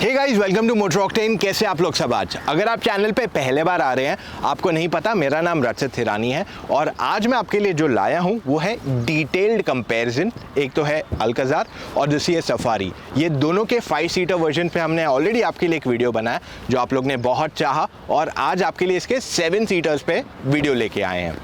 Hey guys, welcome to Motor Octane. कैसे आप लोग सब? आज अगर आप चैनल पे पहले बार आ रहे हैं, आपको नहीं पता, मेरा नाम रचित हिरानी है और आज मैं आपके लिए जो लाया हूं वो है डिटेल्ड कंपैरिजन। एक तो है अल्काजार और दूसरी है सफारी। ये दोनों के 5 सीटर वर्जन पे हमने ऑलरेडी आपके लिए एक वीडियो बनाया जो आप लोग ने बहुत चाहा और आज आपके लिए इसके 7 सीटर्स पे वीडियो लेके आए हैं।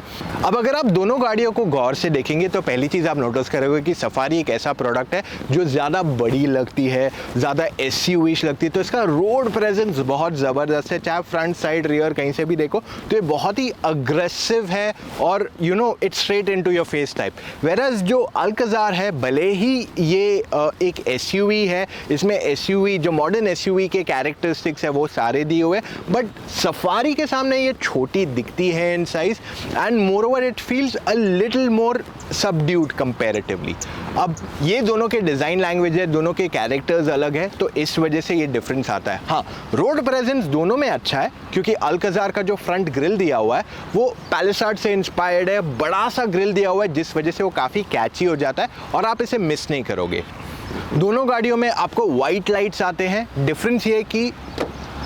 अब अगर आप दोनों गाड़ियों को गौर से देखेंगे तो पहली चीज़ आप नोटिस करोगे कि सफारी एक ऐसा प्रोडक्ट है जो ज़्यादा बड़ी लगती है, ज़्यादा एसयूवी लगती है, तो इसका रोड प्रेजेंस बहुत ज़बरदस्त है। चाहे फ्रंट साइड रियर कहीं से भी देखो तो ये बहुत ही अग्रेसिव है और it's straight into your face type. वेराज जो अल्काजार है, भले ही ये एक एसयूवी है, इसमें एसयूवी जो मॉडर्न एसयूवी के कैरेक्टरिस्टिक्स है वो सारे दिए हुए, बट सफारी के सामने ये छोटी दिखती है in size and moreover it feels a little more subdued comparatively. अब ये दोनों के डिज़ाइन लैंग्वेज है, दोनों के कैरेक्टर्स अलग है, तो इस वजह से ये डिफरेंस आता है। हाँ, रोड प्रेजेंस दोनों में अच्छा है क्योंकि अल्काजार का जो फ्रंट ग्रिल दिया हुआ है वो पैलिसाड से इंस्पायर्ड है, बड़ा सा ग्रिल दिया हुआ है जिस वजह से वो काफ़ी कैची हो जाता है और आप इसे मिस नहीं करोगे। दोनों गाड़ियों में आपको वाइट लाइट्स आते हैं। डिफरेंस ये कि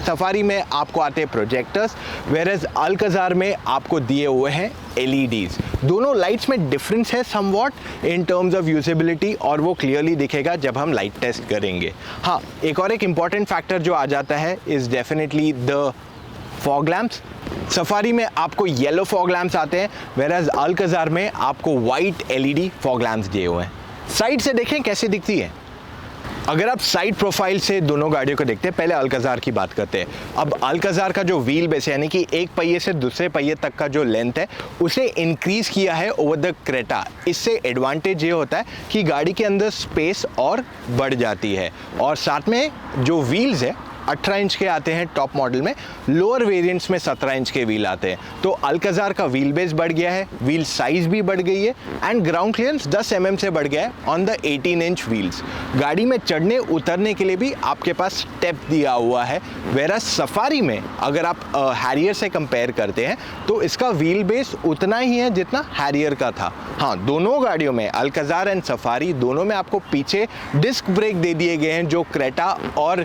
सफारी में आपको आते हैं प्रोजेक्टर्स, वेरेज अल्काजार में आपको दिए हुए हैं LEDs। दोनों लाइट्स में डिफरेंस है somewhat in terms of usability और वो क्लियरली दिखेगा जब हम लाइट टेस्ट करेंगे। हाँ, एक और एक इम्पॉर्टेंट फैक्टर जो आ जाता है is definitely the fog lamps. Safari में आपको येलो फॉग लैम्प्स आते हैं, वेरेज अल्काजार में आपको वाइट LED फॉग लैम्प्स दिए हुए हैं। साइड से देखें कैसे दिखती है। अगर आप साइड प्रोफाइल से दोनों गाड़ियों को देखते हैं, पहले अल्काजार की बात करते हैं। अब अल्काजार का जो व्हील बेस है, यानी कि एक पहिए से दूसरे पहिए तक का जो लेंथ है उसे इंक्रीज किया है ओवर द क्रेटा। इससे एडवांटेज ये होता है कि गाड़ी के अंदर स्पेस और बढ़ जाती है और साथ में जो व्हील्स है 18 इंच के आते हैं टॉप मॉडल में, लोअर वेरिएंट्स में 17 इंच के व्हील आते हैं। तो अल्काजार का व्हील बेस बढ़ गया है, व्हील साइज भी बढ़ गई है एंड ग्राउंड क्लियरेंस 10 mm से बढ़ गया है ऑन द 18 इंच व्हील्स। गाड़ी में चढ़ने उतरने के लिए भी आपके पास स्टेप दिया हुआ है। वेराज सफारी में अगर आप हैरियर से कंपेयर करते हैं तो इसका व्हील बेस उतना ही है जितना हैरियर का था। हाँ, दोनों गाड़ियों में अल्काजार एंड सफारी दोनों में आपको पीछे डिस्क ब्रेक दे दिए गए हैं जो क्रेटा और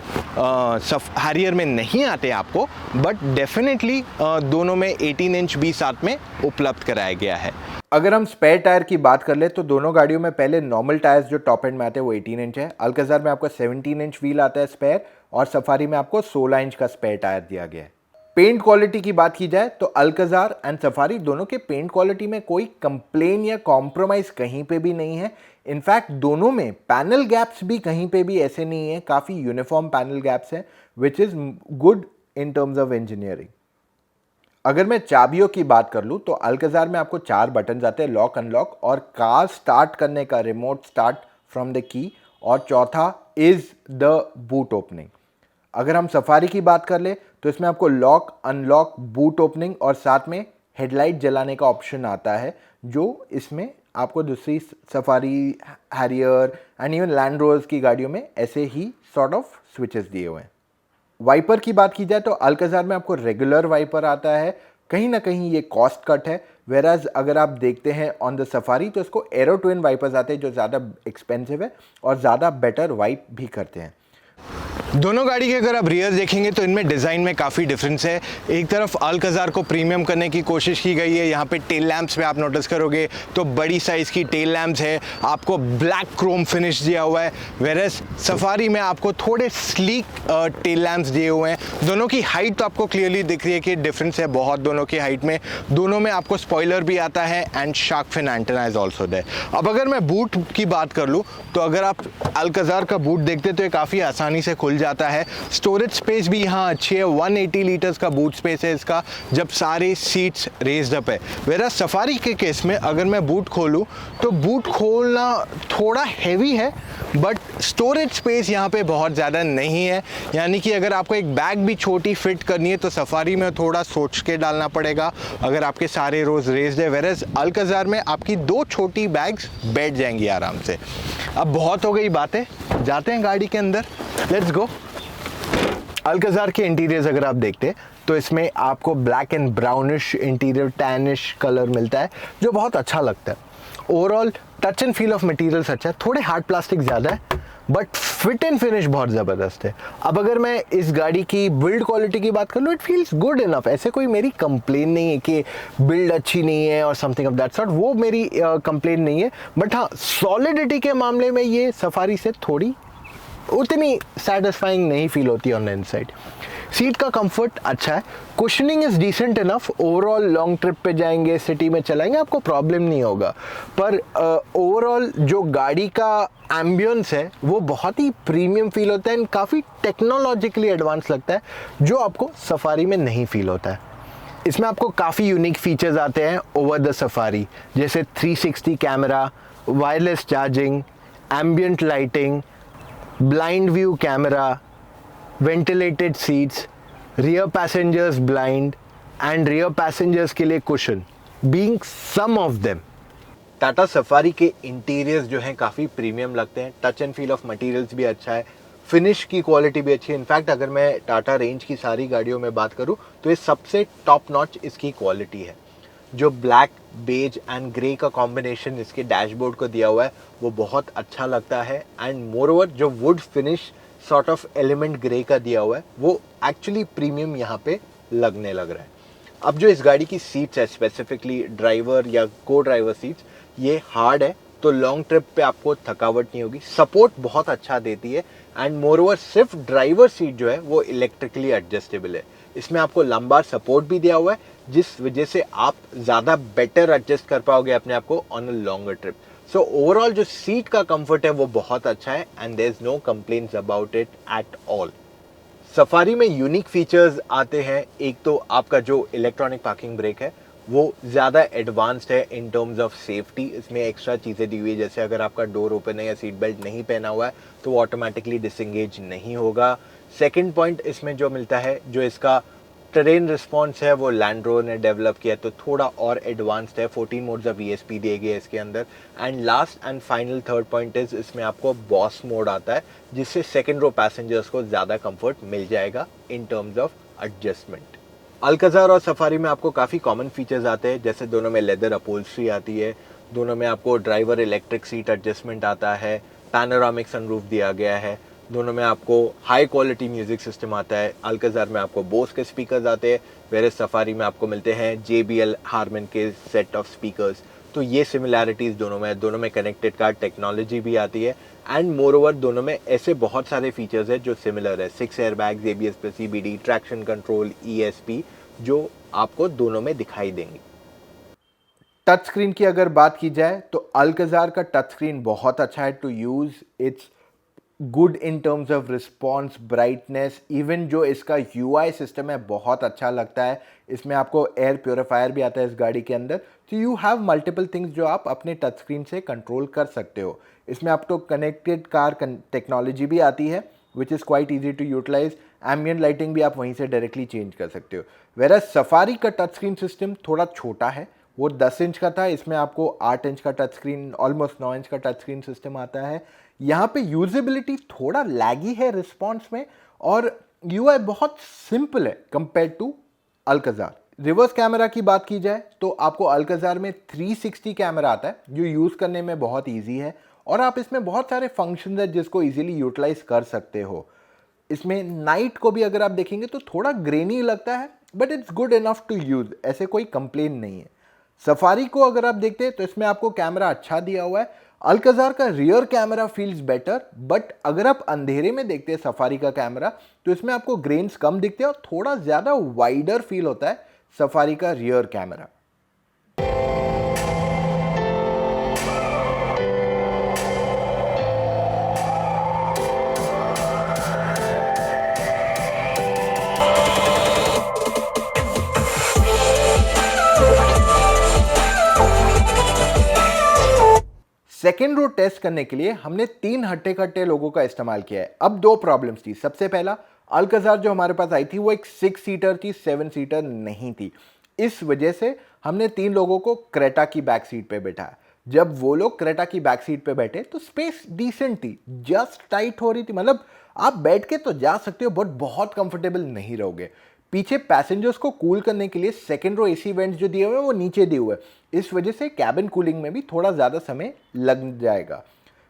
हैरियर में नहीं आते आपको, बट डेफिनेटली दोनों में 18 इंच भी साथ में उपलब्ध कराया गया है। अगर हम स्पेयर टायर की बात कर ले तो दोनों गाड़ियों में पहले नॉर्मल टायर्स जो टॉप एंड में आते हैं वो 18 इंच है। अल्काजार में आपको 17 इंच व्हील आता है स्पेयर और सफारी में आपको 16 इंच का स्पेयर टायर दिया गया है। पेंट क्वालिटी की बात की जाए तो अल्काजार एंड सफारी दोनों के पेंट क्वालिटी में कोई कंप्लेन या कॉम्प्रोमाइज़ कहीं पे भी नहीं है। इनफैक्ट दोनों में पैनल गैप्स भी कहीं पे भी ऐसे नहीं है, काफ़ी यूनिफॉर्म पैनल गैप्स हैं which is good in terms of engineering. अगर मैं चाबियों की बात कर लूँ तो अल्काजार में आपको 4 बटन आते हैं, लॉक अनलॉक और कार स्टार्ट करने का remote start from the key, और चौथा इज़ द बूट ओपनिंग। अगर हम सफारी की बात कर ले तो इसमें आपको लॉक अनलॉक बूट ओपनिंग और साथ में हेडलाइट जलाने का ऑप्शन आता है जो इसमें आपको दूसरी Safari, Harrier and even Land Rovers की गाड़ियों में ऐसे ही सॉर्ट ऑफ स्विचेस दिए हुए हैं। वाइपर की बात की जाए तो अल्काजार में आपको रेगुलर वाइपर आता है, कहीं ना कहीं ये कॉस्ट कट है। वेराज अगर आप देखते हैं ऑन द सफारी तो इसको एरो ट्विन वाइपर्स आते हैं जो ज़्यादा एक्सपेंसिव है और ज़्यादा बेटर वाइप भी करते हैं। दोनों गाड़ी के अगर आप रियर देखेंगे तो इनमें डिज़ाइन में काफ़ी डिफरेंस है। एक तरफ अल्काजार को प्रीमियम करने की कोशिश की गई है, यहाँ पे टेल लैंप्स में आप नोटिस करोगे तो बड़ी साइज़ की टेल लैंप्स है, आपको ब्लैक क्रोम फिनिश दिया हुआ है। वेरस सफारी में आपको थोड़े स्लीक टेल लैंप्स दिए हुए हैं। दोनों की हाइट तो आपको क्लियरली दिख रही है कि डिफरेंस है बहुत दोनों की हाइट में। दोनों में आपको स्पॉइलर भी आता है and shark fin antenna is also there. अब अगर मैं बूट की बात कर लूँ तो अगर आप अल्काजार का बूट देखते तो ये काफ़ी आसानी से खुल जाता है। स्टोरेज स्पेस भी यहाँ अच्छी है, 180 लीटर्स का बूट स्पेस है इसका जब सारे सीट्स रेज्ड अप है। वेरा सफारी के केस में अगर मैं बूट खोलूँ तो बूट खोलना थोड़ा हैवी है, बट स्टोरेज स्पेस यहाँ पे बहुत ज़्यादा नहीं है, यानी कि अगर आपको एक बैग भी छोटी फिट करनी है तो सफारी में थोड़ा सोच के डालना पड़ेगा अगर आपके सारे रोज रेज्ड है। वेरस अल्काजार में आपकी 2 छोटी बैग्स बैठ जाएंगी आराम से। अब बहुत हो गई बातें, जाते हैं गाड़ी के अंदर, लेट्स गो। अल्काजार के इंटीरियर्स अगर आप देखते तो इसमें आपको black and brownish interior, tannish colour मिलता है जो बहुत अच्छा लगता है। Overall touch and feel of materials अच्छा है, थोड़े हार्ड प्लास्टिक ज़्यादा है बट फिट एंड फिनिश बहुत ज़बरदस्त है। अब अगर मैं इस गाड़ी की बिल्ड क्वालिटी की बात कर लूँ, इट फील्स गुड इनफ। ऐसे कोई मेरी कंप्लेन नहीं है कि बिल्ड अच्छी नहीं है और समथिंग ऑफ दैट सॉर्ट, वो मेरी कंप्लेन नहीं है। बट हाँ, सॉलिडिटी के मामले में ये सफारी से थोड़ी उतनी सेटिस्फाइंग नहीं फील होती ऑन द इनसाइड। सीट का कंफर्ट अच्छा है, cushioning is decent enough. Overall long trip पे जाएंगे, सिटी में चलाएंगे, आपको प्रॉब्लम नहीं होगा। पर ओवरऑल जो गाड़ी का एम्बियंस है वो बहुत ही प्रीमियम फील होता है एंड काफ़ी टेक्नोलॉजिकली एडवांस लगता है, जो आपको सफारी में नहीं फील होता है। इसमें आपको काफ़ी यूनिक फीचर्स आते हैं ओवर द सफारी, जैसे 360 camera, wireless charging, ambient lighting, blind view camera, ventilated seats, rear passengers blind and rear passengers के लिए cushion being some of them. Tata Safari के इंटीरियर्स जो हैं काफ़ी प्रीमियम लगते हैं, touch and feel of materials भी अच्छा है, फिनिश की क्वालिटी भी अच्छी है। इनफैक्ट अगर मैं टाटा रेंज की सारी गाड़ियों में बात करूं तो ये सबसे टॉप नॉच इसकी क्वालिटी है। जो ब्लैक, बेज एंड ग्रे का कॉम्बिनेशन इसके डैशबोर्ड को दिया हुआ है वो बहुत अच्छा लगता है। एंड मोरओवर जो would finish sort of element grey का दिया हुआ है वो एक्चुअली प्रीमियम यहाँ पे लगने लग रहा है। अब जो इस गाड़ी की सीट्स है, स्पेसिफिकली ड्राइवर या को ड्राइवर सीट्स, ये हार्ड है तो लॉन्ग ट्रिप पे आपको थकावट नहीं होगी। सपोर्ट बहुत अच्छा देती है एंड मोरओवर सिर्फ ड्राइवर सीट जो है वो इलेक्ट्रिकली एडजस्टेबल है। इसमें आपको लंबार सपोर्ट भी दिया हुआ है जिस वजह से आप ज़्यादा बेटर एडजस्ट कर पाओगे अपने आप को on a longer trip. So overall जो सीट का कंफर्ट है वो बहुत अच्छा है and there is no complaints about it at all. Safari में यूनिक फीचर्स आते हैं। एक तो आपका जो इलेक्ट्रॉनिक पार्किंग ब्रेक है वो ज़्यादा एडवांस्ड है इन टर्म्स ऑफ सेफ्टी। इसमें एक्स्ट्रा चीज़ें दी हुई है, जैसे अगर आपका डोर ओपन है या सीट बेल्ट नहीं पहना हुआ है तो वो ऑटोमेटिकली डिसंगेज नहीं होगा। सेकंड पॉइंट इसमें जो मिलता है, जो इसका टेरेन रिस्पॉन्स है वो लैंड रोवर ने डेवलप किया तो थोड़ा और एडवांस्ड है। 14 मोड्स ऑफ वीएसपी दिए गए इसके अंदर। And last and final third point is इसमें आपको बॉस मोड आता है जिससे सेकंड रो पैसेंजर्स को ज़्यादा कंफर्ट मिल जाएगा इन टर्म्स ऑफ एडजस्टमेंट। अल्काज़ार और सफारी में आपको काफ़ी कॉमन फीचर्स आते हैं, जैसे दोनों में लेदर अपहोल्स्ट्री आती है, दोनों में आपको ड्राइवर इलेक्ट्रिक सीट एडजस्टमेंट आता है, पैनोरामिक सनरूफ दिया गया है, दोनों में आपको हाई क्वालिटी म्यूजिक सिस्टम आता है। अल्काज़ार में आपको बोस के स्पीकर्स आते हैं, वेरे सफारी में आपको मिलते हैं JBL हारमन के सेट ऑफ स्पीकर्स। तो ये सिमिलैरिटीज़ दोनों में कनेक्टेड कार टेक्नोलॉजी भी आती है एंड मोरओवर दोनों में ऐसे बहुत सारे फीचर्स हैं जो सिमिलर है। 6 airbags, ABS plus EBD, traction control, ESP जो आपको दोनों में दिखाई देंगी। टच स्क्रीन की अगर बात की जाए तो अल्काज़ार का टच स्क्रीन बहुत अच्छा है to use. It's good in terms of response, brightness, even जो इसका UI सिस्टम है बहुत अच्छा लगता है। इसमें आपको एयर प्योरीफायर भी आता है इस गाड़ी के अंदर, तो यू हैव मल्टीपल थिंग्स जो आप अपने टच स्क्रीन से कंट्रोल कर सकते हो। इसमें आपको कनेक्टेड कार टेक्नोलॉजी भी आती है which is quite easy to utilise. Ambient lighting भी आप वहीं से डायरेक्टली चेंज कर सकते हो। वेरएज सफारी का टच स्क्रीन सिस्टम थोड़ा छोटा है, वो 10 इंच का था, इसमें आपको 8 इंच का टच स्क्रीन, ऑलमोस्ट 9 इंच का टच स्क्रीन सिस्टम आता है। यहाँ पे यूजेबिलिटी थोड़ा लैगी है रिस्पॉन्स में और UI बहुत सिंपल है compare to Alcazar. Reverse camera की बात की जाए तो आपको अल्काज़ार में 360 कैमरा आता है जो यूज़ करने में बहुत ईजी है और आप इसमें बहुत सारे फंक्शन है जिसको ईजिली यूटिलाइज कर सकते हो। इसमें नाइट को भी अगर आप देखेंगे तो थोड़ा ग्रेनी लगता है but it's good enough to use, ऐसे कोई कंप्लेन नहीं है। सफारी को अगर आप देखते हैं तो इसमें आपको कैमरा अच्छा दिया हुआ है। अल्काज़ार का rear camera feels better, but अगर आप अंधेरे में देखते हैं सफारी का कैमरा तो इसमें आपको ग्रेन्स कम दिखते हैं और थोड़ा ज़्यादा वाइडर फील होता है सफारी का rear camera. Second row test करने के लिए हमने 3 हट्टे कट्टे लोगों का इस्तेमाल किया है। अब 2 प्रॉब्लम्स थी। सबसे पहला, अल्काज़ार जो हमारे पास आई थी वो एक 6 सीटर थी, 7 सीटर नहीं थी। इस वजह से हमने 3 लोगों को क्रेटा की बैक सीट पे बैठाया। जब वो लोग क्रेटा की बैक सीट पे बैठे तो स्पेस डिसेंट थी, जस्ट टाइट हो रही थी, मतलब आप बैठ के तो जा सकते हो बट बहुत कंफर्टेबल नहीं रहोगे। पीछे पैसेंजर्स को कूल करने के लिए सेकेंड रो AC वेंट्स जो दिए हुए हैं वो नीचे दिए हुए हैं, इस वजह से कैबिन कूलिंग में भी थोड़ा ज़्यादा समय लग जाएगा।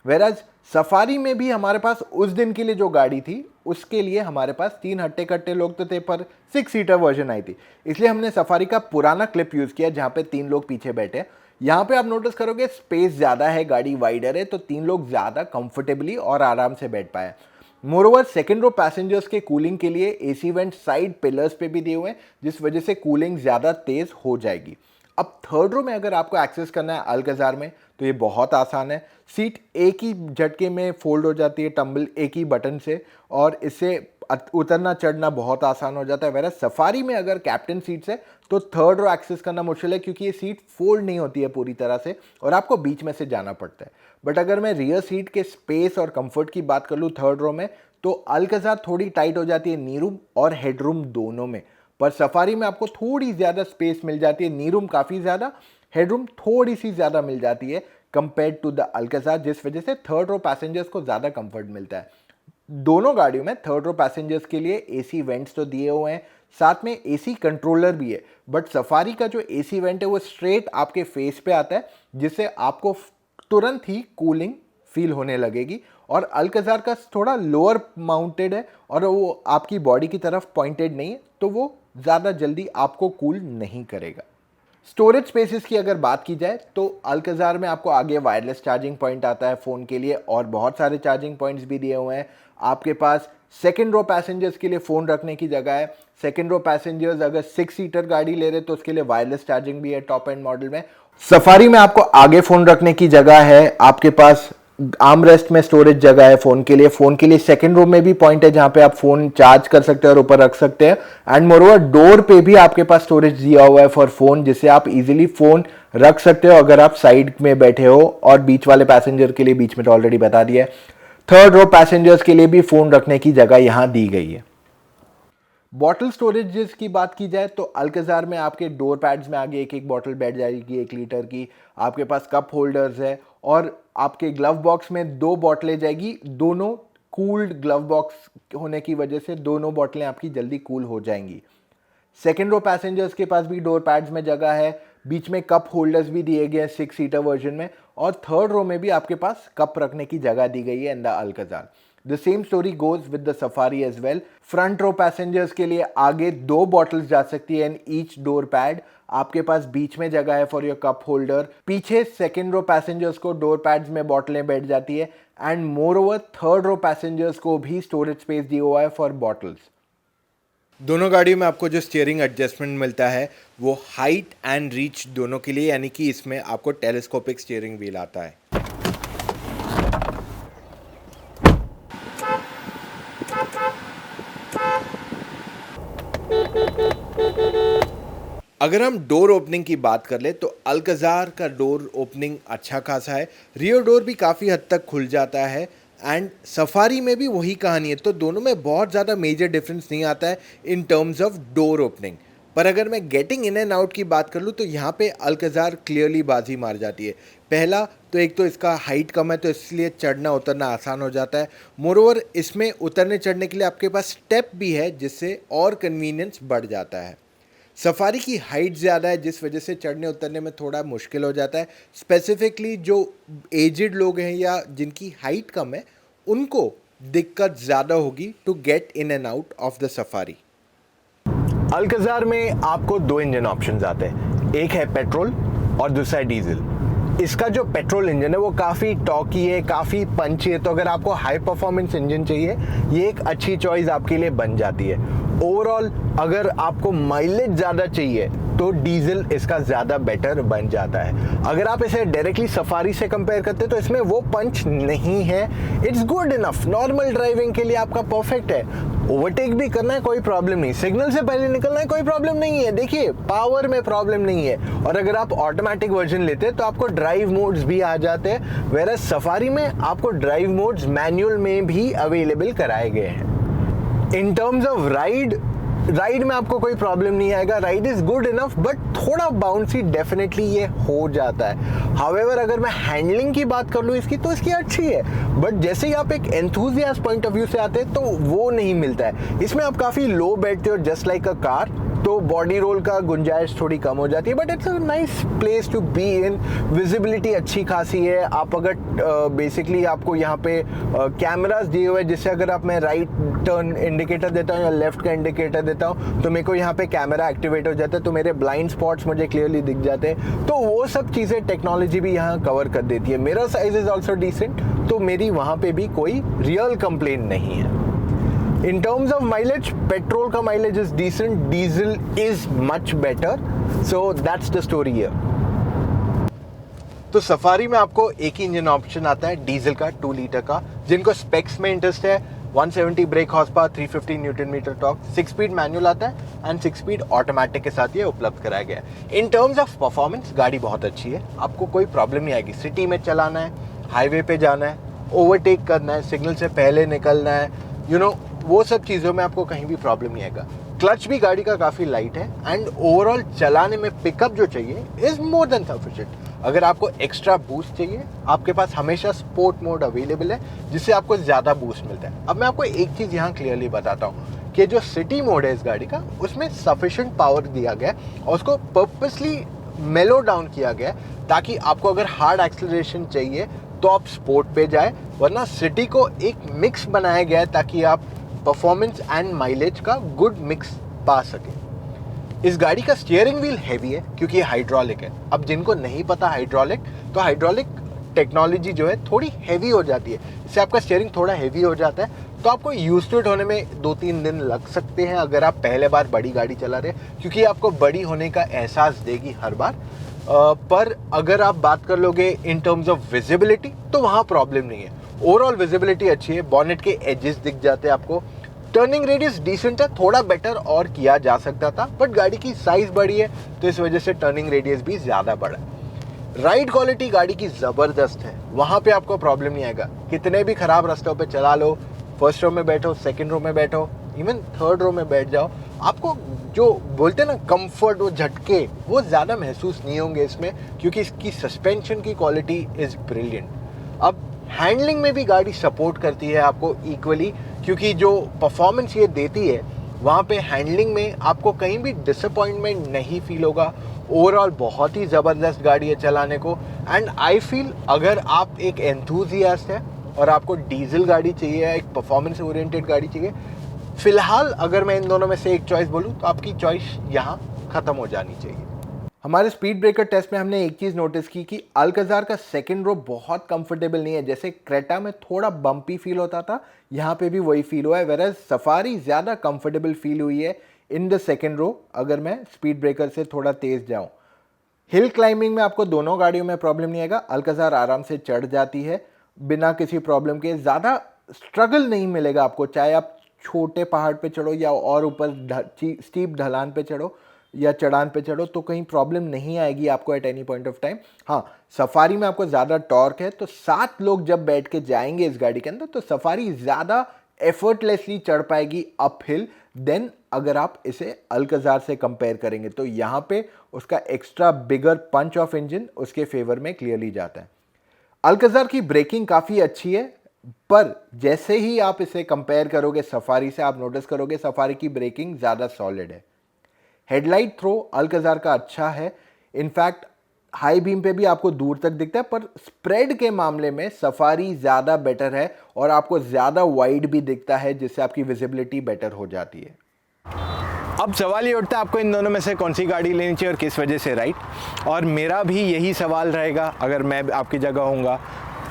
वेराज सफारी में भी हमारे पास उस दिन के लिए जो गाड़ी थी उसके लिए हमारे पास 3 हट्टे कट्टे लोग तो थे, पर 6 सीटर वर्जन आई थी, इसलिए हमने सफारी का पुराना क्लिप यूज़ किया जहाँ पे 3 लोग पीछे बैठे हैं। यहाँ पे आप नोटिस करोगे स्पेस ज़्यादा है, गाड़ी वाइडर है, तो 3 लोग ज़्यादा कंफर्टेबली और आराम से बैठ पाए। मोरओवर सेकेंड रो पैसेंजर्स के कूलिंग के लिए एसी वेंट साइड पिलर्स पे भी दिए हुए हैं, जिस वजह से कूलिंग ज़्यादा तेज़ हो जाएगी। अब थर्ड रो में अगर आपको एक्सेस करना है अल्काजार में तो ये बहुत आसान है। सीट एक ही झटके में फोल्ड हो जाती है, टम्बल एक ही बटन से, और इससे उतरना चढ़ना बहुत आसान हो जाता है। वैसे सफारी में अगर कैप्टन सीट्स है तो थर्ड रो एक्सेस करना मुश्किल है, क्योंकि ये सीट फोल्ड नहीं होती है पूरी तरह से और आपको बीच में से जाना पड़ता है। बट अगर मैं रियर सीट के स्पेस और कंफर्ट की बात कर लूँ थर्ड रो में, तो अल्काजार थोड़ी टाइट हो जाती है नी रूम और हेड रूम दोनों में, पर सफारी में आपको थोड़ी ज़्यादा स्पेस मिल जाती है। नी रूम काफ़ी ज़्यादा, हेडरूम थोड़ी सी ज़्यादा मिल जाती है कंपेयर्ड टू द अल्काजार, जिस वजह से थर्ड रो पैसेंजर्स को ज़्यादा कंफर्ट मिलता है। दोनों गाड़ियों में थर्ड रो पैसेंजर्स के लिए एसी वेंट्स तो दिए हुए हैं, साथ में एसी कंट्रोलर भी है, बट सफारी का जो एसी वेंट है वो स्ट्रेट आपके फेस पे आता है, जिससे आपको तुरंत ही कूलिंग फील होने लगेगी। और अल्काजार का थोड़ा लोअर माउंटेड है और वो आपकी बॉडी की तरफ पॉइंटेड नहीं है, तो वो ज़्यादा जल्दी आपको कूल नहीं करेगा। स्टोरेज स्पेसेस की अगर बात की जाए तो अल्काजार में आपको आगे वायरलेस चार्जिंग पॉइंट आता है फ़ोन के लिए, और बहुत सारे चार्जिंग पॉइंट्स भी दिए हुए हैं। आपके पास सेकेंड रो पैसेंजर्स के लिए फ़ोन रखने की जगह है। सेकेंड रो पैसेंजर्स अगर 6 सीटर गाड़ी ले रहे तो उसके लिए वायरलेस चार्जिंग भी है टॉप एंड मॉडल में। सफारी में आपको आगे फ़ोन रखने की जगह है, आपके पास आर्म रेस्ट में स्टोरेज जगह है फ़ोन के लिए। फ़ोन के लिए सेकंड रो में भी पॉइंट है जहां पे आप फ़ोन चार्ज कर सकते हैं और ऊपर रख सकते हैं। एंड मोरओवर डोर पे भी आपके पास स्टोरेज दिया हुआ है फॉर फ़ोन, जिससे आप इजीली फ़ोन रख सकते हो अगर आप साइड में बैठे हो। और बीच वाले पैसेंजर के लिए, बीच में तो ऑलरेडी बता दिया है, थर्ड रो पैसेंजर्स के लिए भी फ़ोन रखने की जगह यहां दी गई है। बॉटल स्टोरेजेस की बात की जाए तो अल्काजार में आपके डोर पैड्स में आगे एक एक बॉटल बैठ जाएगी 1 लीटर की। आपके पास कप होल्डर्स है और आपके ग्लव बॉक्स में 2 बॉटलें जाएगी। दोनों कूल्ड ग्लव बॉक्स होने की वजह से दोनों बॉटलें आपकी जल्दी कूल हो जाएंगी। सेकेंड रो पैसेंजर्स के पास भी डोर पैड्स में जगह है, बीच में कप होल्डर्स भी दिए गए हैं 6 सीटर वर्जन में, और थर्ड रो में भी आपके पास कप रखने की जगह दी गई है in the Alcazar. The same story goes with the Safari as well. Front row passengers के लिए आगे 2 बॉटल्स जा सकती है इन ईच डोर पैड। आपके पास बीच में जगह है फॉर योर कप होल्डर। पीछे सेकेंड रो पैसेंजर्स को डोर पैड्स में बॉटलें बैठ जाती है। And moreover third row passengers को भी स्टोरेज स्पेस दिया हुआ है फॉर बॉटल्स। दोनों गाड़ियों में आपको जो स्टीयरिंग एडजस्टमेंट मिलता है वो हाइट एंड रीच दोनों के लिए, यानी कि इसमें आपको टेलीस्कोपिक स्टीयरिंग व्हील आता है। अगर हम डोर ओपनिंग की बात कर ले तो अल्काजार का डोर ओपनिंग अच्छा खासा है, रियर डोर भी काफ़ी हद तक खुल जाता है। एंड सफारी में भी वही कहानी है, तो दोनों में बहुत ज़्यादा मेजर डिफरेंस नहीं आता है इन टर्म्स ऑफ डोर ओपनिंग। पर अगर मैं गेटिंग इन एंड आउट की बात कर लूँ तो यहाँ पे अल्काजार क्लियरली बाजी मार जाती है। पहला तो एक तो इसका हाइट कम है, तो इसलिए चढ़ना उतरना आसान हो जाता है। मोरओवर इसमें उतरने चढ़ने के लिए आपके पास स्टेप भी है, जिससे और कन्वीनियंस बढ़ जाता है। सफारी की हाइट ज़्यादा है, जिस वजह से चढ़ने उतरने में थोड़ा मुश्किल हो जाता है। स्पेसिफिकली जो एजिड लोग हैं या जिनकी हाइट कम है, उनको दिक्कत ज़्यादा होगी to get in and out of the Safari. Alcazar में आपको 2 इंजन ऑप्शंस आते हैं, एक है पेट्रोल और दूसरा है डीजल। इसका जो पेट्रोल इंजन है वो काफ़ी टॉकी है, काफ़ी पंची है, तो अगर आपको हाई परफॉर्मेंस इंजन चाहिए ये एक अच्छी चॉइस आपके लिए बन जाती है। ओवरऑल अगर आपको माइलेज ज़्यादा चाहिए तो डीजल इसका ज़्यादा बेटर बन जाता है। अगर आप इसे डायरेक्टली सफारी से कंपेयर करते हैं तो इसमें वो पंच नहीं है। It's good enough, normal driving के लिए आपका परफेक्ट है। ओवरटेक भी करना है कोई प्रॉब्लम नहीं, सिग्नल से पहले निकलना है कोई प्रॉब्लम नहीं है। देखिए पावर में प्रॉब्लम नहीं है। और अगर आप ऑटोमेटिक वर्जन लेते हैं तो आपको ड्राइव मोड्स भी आ जाते हैं, वेयर सफारी में आपको ड्राइव मोड्स मैनुअल में भी अवेलेबल कराए गए हैं। इन टर्म्स ऑफ राइड में आपको कोई प्रॉब्लम नहीं आएगा, ride is good enough, but थोड़ा बाउंसी डेफिनेटली ये हो जाता है। हाउएवर अगर मैं हैंडलिंग की बात कर लूँ इसकी, तो इसकी अच्छी है, बट जैसे ही आप एक एंथुसियास्ट पॉइंट ऑफ व्यू से आते हैं तो वो नहीं मिलता है। इसमें आप काफ़ी लो बैठते हो जस्ट लाइक अ कार, तो बॉडी रोल का गुंजाइश थोड़ी कम हो जाती है, but it's a nice place to be in. Visibility अच्छी खासी है। आप अगर बेसिकली आपको यहाँ पे कैमरास दिए हुए हैं, जिससे अगर आप मैं राइट टर्न इंडिकेटर देता हूँ या लेफ्ट का इंडिकेटर देता हूँ तो मेरे को यहाँ पे कैमरा एक्टिवेट हो जाता है, तो मेरे ब्लाइंड स्पॉट्स मुझे क्लियरली दिख जाते हैं। तो वो सब चीज़ें टेक्नोलॉजी भी यहाँ कवर कर देती है। मेरा साइज इज़ ऑल्सो डिसेंट, तो मेरी वहाँ पे भी कोई रियल कंप्लेन नहीं है। In terms of mileage, petrol का mileage is decent, diesel is much better, so that's the story here. तो सफारी में आपको एक ही इंजन ऑप्शन आता है डीजल का 2 लीटर का। जिनको स्पेक्स में इंटरेस्ट है, 170 brake horse power, 350 newton metre torque, 6 speed manual आता है एंड 6 स्पीड ऑटोमेटिक के साथ ये उपलब्ध कराया गया है। इन टर्म्स ऑफ परफॉर्मेंस गाड़ी बहुत अच्छी है, आपको कोई प्रॉब्लम नहीं आएगी। सिटी में चलाना है, हाईवे पे जाना है, ओवरटेक करना है, सिग्नल से पहले निकलना है, वो सब चीज़ों में आपको कहीं भी प्रॉब्लम नहीं आएगा। क्लच भी गाड़ी का काफ़ी लाइट है एंड ओवरऑल चलाने में पिकअप जो चाहिए इज़ मोर देन सफिशिएंट। अगर आपको एक्स्ट्रा बूस्ट चाहिए, आपके पास हमेशा स्पोर्ट मोड अवेलेबल है, जिससे आपको ज़्यादा बूस्ट मिलता है। अब मैं आपको एक चीज़ यहाँ क्लियरली बताता हूँ कि जो सिटी मोड है इस गाड़ी का, उसमें सफिशिएंट पावर दिया गया है और उसको पर्पसली मेलो डाउन किया गया है, ताकि आपको अगर हार्ड एक्सेलरेशन चाहिए तो आप स्पोर्ट पे जाए, वरना सिटी को एक मिक्स बनाया गया है ताकि आप परफॉर्मेंस एंड माइलेज का गुड मिक्स पा सके। इस गाड़ी का स्टीयरिंग व्हील हैवी है क्योंकि ये हाइड्रोलिक है। अब जिनको नहीं पता हाइड्रोलिक, तो हाइड्रोलिक टेक्नोलॉजी जो है थोड़ी हैवी हो जाती है, इससे आपका स्टीयरिंग थोड़ा हैवी हो जाता है, तो आपको यूज्ड टू इट होने में 2-3 दिन लग सकते हैं अगर आप पहले बार बड़ी गाड़ी चला रहे हैं, क्योंकि आपको बड़ी होने का एहसास देगी हर बार। पर अगर आप बात कर लोगे इन टर्म्स ऑफ विजिबिलिटी, तो वहाँ प्रॉब्लम नहीं है। ओवरऑल विजिबिलिटी अच्छी है, बॉनेट के एजेस दिख जाते हैं आपको, टर्निंग रेडियस डिसेंट है, थोड़ा बेटर और किया जा सकता था, बट गाड़ी की साइज बड़ी है तो इस वजह से टर्निंग रेडियस भी ज़्यादा बड़ा है। राइड क्वालिटी गाड़ी की ज़बरदस्त है, वहाँ पे आपको प्रॉब्लम नहीं आएगा। कितने भी ख़राब रास्तों पे चला लो, फर्स्ट रो में बैठो, सेकंड रो में बैठो, इवन थर्ड रो में बैठ जाओ, आपको जो बोलते हैं ना कंफर्ट, वो झटके वो ज़्यादा महसूस नहीं होंगे इसमें, क्योंकि इसकी सस्पेंशन की क्वालिटी इज़ ब्रिलियंट। अब हैंडलिंग में भी गाड़ी सपोर्ट करती है आपको इक्वली, क्योंकि जो परफॉर्मेंस ये देती है वहाँ पे हैंडलिंग में आपको कहीं भी डिसअपॉइंटमेंट नहीं फील होगा। ओवरऑल बहुत ही ज़बरदस्त गाड़ी है चलाने को। एंड आई फील अगर आप एक एंथुजियास्ट है और आपको डीजल गाड़ी चाहिए, एक परफॉर्मेंस ओरिएंटेड गाड़ी चाहिए, फिलहाल अगर मैं इन दोनों में से एक चॉइस बोलूँ तो आपकी चॉइस यहाँ ख़त्म हो जानी चाहिए। हमारे स्पीड ब्रेकर टेस्ट में हमने एक चीज़ नोटिस की कि अल्काज़ार का सेकंड रो बहुत कंफर्टेबल नहीं है। जैसे क्रेटा में थोड़ा बम्पी फील होता था, यहाँ पे भी वही फील हुआ है, वेरएज सफारी ज़्यादा कंफर्टेबल फील हुई है इन द सेकंड रो अगर मैं स्पीड ब्रेकर से थोड़ा तेज़ जाऊँ। हिल क्लाइंबिंग में आपको दोनों गाड़ियों में प्रॉब्लम नहीं आएगा, अल्काज़ार आराम से चढ़ जाती है बिना किसी प्रॉब्लम के, ज़्यादा स्ट्रगल नहीं मिलेगा आपको, चाहे आप छोटे पहाड़ पे चढ़ो या और ऊपर स्टीप ढलान पे चढ़ो या चढ़ान पे चढ़ो, तो कहीं प्रॉब्लम नहीं आएगी आपको at any point of time. हाँ, सफारी में आपको ज़्यादा टॉर्क है, तो 7 लोग जब बैठ के जाएंगे इस गाड़ी के अंदर तो सफारी ज़्यादा एफर्टलेसली चढ़ पाएगी अप हिल देन अगर आप इसे अल्काज़ार से कंपेयर करेंगे। तो यहाँ पे उसका extra bigger punch of engine उसके फेवर में क्लियरली जाता है। अल्काज़ार की ब्रेकिंग काफ़ी अच्छी है, पर जैसे ही आप इसे कंपेयर करोगे सफारी से, आप नोटिस करोगे सफारी की ब्रेकिंग ज़्यादा सॉलिड है। हेडलाइट थ्रो अल्काज़ार का अच्छा है, इनफैक्ट हाई बीम पे भी आपको दूर तक दिखता है, पर स्प्रेड के मामले में सफारी ज़्यादा बेटर है और आपको ज़्यादा वाइड भी दिखता है, जिससे आपकी विजिबिलिटी बेटर हो जाती है। अब सवाल ये उठता है आपको इन दोनों में से कौन सी गाड़ी लेनी चाहिए और किस वजह से, राइट? और मेरा भी यही सवाल रहेगा अगर मैं आपकी जगह होऊंगा।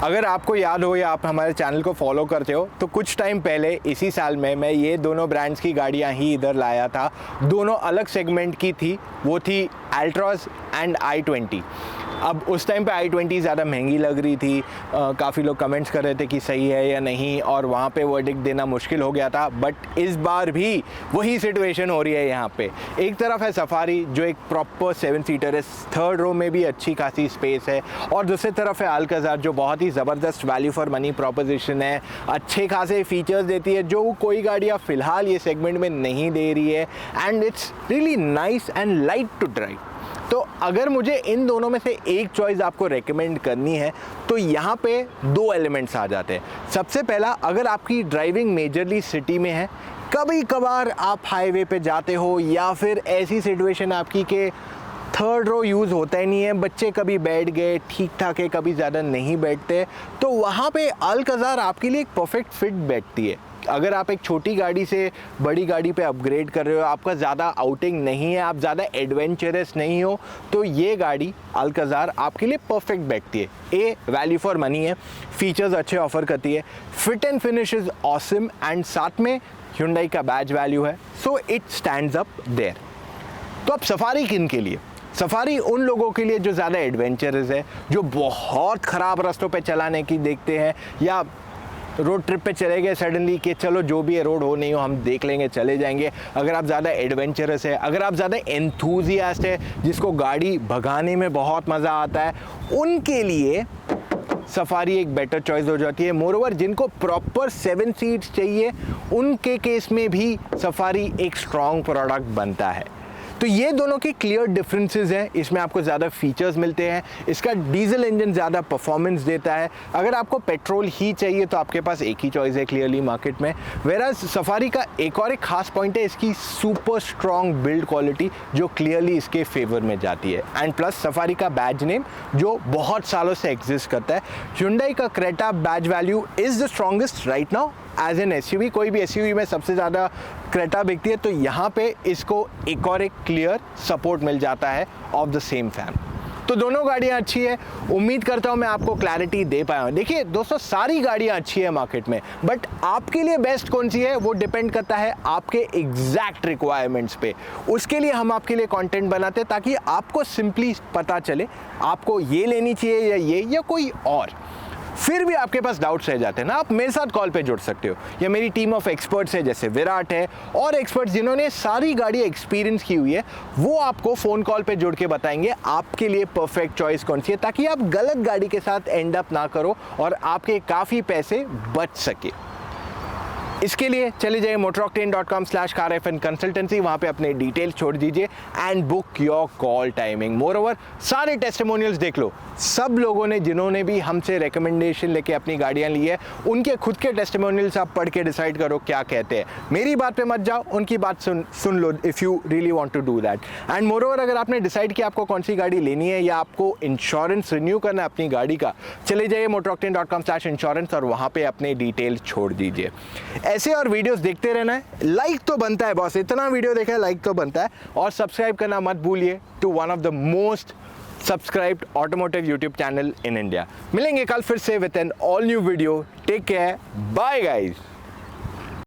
अगर आपको याद हो या आप हमारे चैनल को फॉलो करते हो तो कुछ टाइम पहले इसी साल में मैं ये दोनों ब्रांड्स की गाड़ियाँ ही इधर लाया था। दोनों अलग सेगमेंट की थी, वो थी एल्ट्रॉस एंड i20। अब उस टाइम पे i20 ज़्यादा महंगी लग रही थी, काफ़ी लोग कमेंट्स कर रहे थे कि सही है या नहीं, और वहाँ पे वर्डिक्ट देना मुश्किल हो गया था। बट इस बार भी वही सिचुएशन हो रही है यहाँ पे। एक तरफ है सफारी जो एक प्रॉपर 7 सीटर है, थर्ड रो में भी अच्छी खासी स्पेस है, और दूसरी तरफ है अल्काज़ार जो बहुत ही ज़बरदस्त वैल्यू फॉर मनी प्रोपोजिशन है, अच्छे खासे फीचर्स देती है जो कोई गाड़ियाँ फ़िलहाल ये सेगमेंट में नहीं दे रही है, and it's really nice and light to drive. तो अगर मुझे इन दोनों में से एक चॉइस आपको रेकमेंड करनी है तो यहाँ पे 2 एलिमेंट्स आ जाते हैं। सबसे पहला, अगर आपकी ड्राइविंग मेजरली सिटी में है कभी कभार आप हाईवे पे जाते हो या फिर ऐसी सिचुएशन आपकी कि थर्ड रो यूज़ होता ही नहीं है, बच्चे कभी बैठ गए ठीक ठाक है, कभी ज़्यादा नहीं बैठते, तो वहाँ पे अल्काज़ार आपके लिए एक परफेक्ट फिट बैठती है। अगर आप एक छोटी गाड़ी से बड़ी गाड़ी पे अपग्रेड कर रहे हो, आपका ज़्यादा आउटिंग नहीं है, आप ज़्यादा एडवेंचरस नहीं हो, तो ये गाड़ी अल्काज़ार आपके लिए परफेक्ट बैठती है। ए वैल्यू फॉर मनी है, फीचर्स अच्छे ऑफर करती है, fit and finish is awesome and साथ में Hyundai का बैज वैल्यू है, so it stands up there. तो अब सफारी किन के लिए? सफारी उन लोगों के लिए जो ज़्यादा एडवेंचरस है, जो बहुत ख़राब रास्तों पे चलाने की देखते हैं, या रोड ट्रिप पे चले गए सडनली कि चलो जो भी है रोड हो नहीं हो हम देख लेंगे चले जाएंगे। अगर आप ज़्यादा एडवेंचरस है, अगर आप ज़्यादा एंथुजियास्ट है, जिसको गाड़ी भगाने में बहुत मज़ा आता है, उनके लिए सफारी एक बेटर चॉइस हो जाती है। मोरओवर जिनको प्रॉपर 7 सीट्स चाहिए, उनके केस में भी सफारी एक स्ट्रॉन्ग प्रोडक्ट बनता है। तो ये दोनों के क्लियर डिफरेंसेस हैं। इसमें आपको ज़्यादा फीचर्स मिलते हैं, इसका डीजल इंजन ज़्यादा परफॉर्मेंस देता है। अगर आपको पेट्रोल ही चाहिए तो आपके पास एक ही चॉइस है क्लियरली मार्केट में। वेराज सफारी का एक और एक खास पॉइंट है इसकी सुपर स्ट्रॉन्ग बिल्ड क्वालिटी, जो क्लियरली इसके फेवर में जाती है। एंड प्लस सफारी का बैज नेम जो बहुत सालों से एग्जिस्ट करता है। Hyundai का Creta badge value is the strongest right now as an SUV। कोई भी SUV में सबसे ज़्यादा क्रेटा बिकती है, तो यहाँ पे इसको एक और एक क्लियर सपोर्ट मिल जाता है ऑफ द सेम फैम। तो दोनों गाड़ियाँ अच्छी है, उम्मीद करता हूँ मैं आपको क्लैरिटी दे पाया हूँ। देखिए दोस्तों, सारी गाड़ियाँ अच्छी है मार्केट में, बट आपके लिए बेस्ट कौन सी है वो डिपेंड करता है आपके एग्जैक्ट रिक्वायरमेंट्स पे। उसके लिए हम आपके लिए कंटेंट बनाते हैं ताकि आपको सिंपली पता चले आपको ये लेनी चाहिए या ये या कोई और। फिर भी आपके पास डाउट्स रह जाते हैं ना, आप मेरे साथ कॉल पे जुड़ सकते हो, या मेरी टीम ऑफ एक्सपर्ट्स है जैसे विराट है और एक्सपर्ट्स जिन्होंने सारी गाड़ी एक्सपीरियंस की हुई है, वो आपको फ़ोन कॉल पे जुड़ के बताएंगे आपके लिए परफेक्ट चॉइस कौन सी है, ताकि आप गलत गाड़ी के साथ एंड अप ना करो और आपके काफ़ी पैसे बच सके। इसके लिए चले जाइए motoroctane.com/car-fn consultancy, वहाँ पे अपने डिटेल्स छोड़ दीजिए and book your call timing. Moreover सारे टेस्टिमोनियल्स देख लो, सब लोगों ने जिन्होंने भी हमसे रिकमेंडेशन लेके अपनी गाड़ियाँ ली है, उनके खुद के टेस्टिमोनियल्स आप पढ़ के डिसाइड करो क्या कहते हैं। मेरी बात पे मत जाओ, उनकी बात सुन लो if you really want to do that. And moreover अगर आपने डिसाइड किया आपको कौन सी गाड़ी लेनी है या आपको इंश्योरेंस रिन्यू करना है अपनी गाड़ी का, चले जाइए motoroctane.com/insurance और वहाँ पे अपने डिटेल्स छोड़ दीजिए। ऐसे और वीडियोस देखते रहना है, लाइक तो बनता है बॉस, इतना वीडियो देखा है लाइक तो बनता है, और सब्सक्राइब करना मत भूलिए to one of the most subscribed automotive YouTube channel in India. मिलेंगे कल फिर से with an all new video. Take care, bye guys.